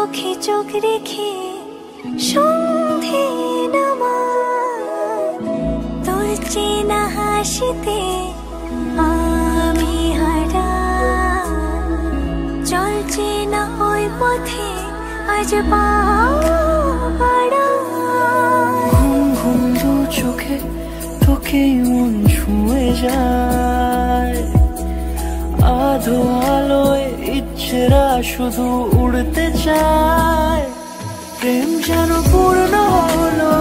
চোখে চোখ রেখে সন্ধে নামায়, তোর চেনা হাসিতে আমি হারা। চল চেনা ওই পথে আজ পাড়া। ঘুম ঘুম দু চোখে তোকেই মন ছুঁয়ে যায়, আধো আলোয় ইচ্ছেরা শুধু উড়তে চায়। প্রেম যেন পূর্ণ হলো,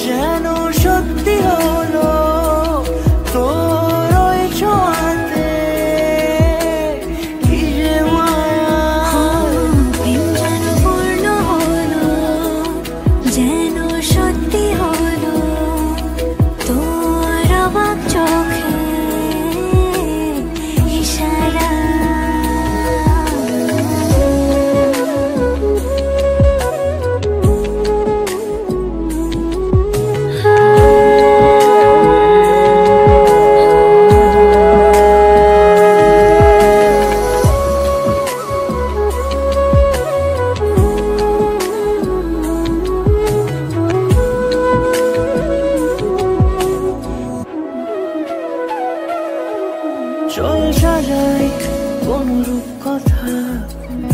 যেন সত্যি হলো তোর ওই ছোঁয়াতে, কি যে মায়া। প্রেম যেন পূর্ণ হলো, যেন সত্যি হলো তোর অবাক চোখে ইশারা। চল সাজাই কোন রূপকথা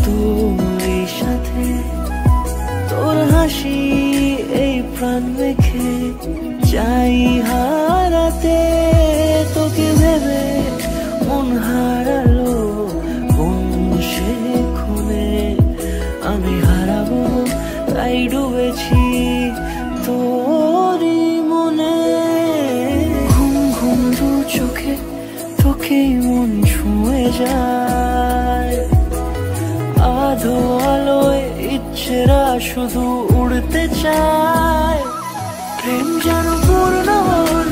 তোর সাথে, তোর হাসি এই প্রাণ রেখে চাই হারাতে। তোকে ভেবে মন হারালো কোন সে খুনে, আমি হারাবো তাই ডুবেছি তোরই মনে। ঘুম ঘুম দু চোখে তোকেই মন ছুঁয়ে যায়, আধো আলোয় ইচ্ছেরা শুধু উড়তে চায়। প্রেম যেন পূর্ণ হলো,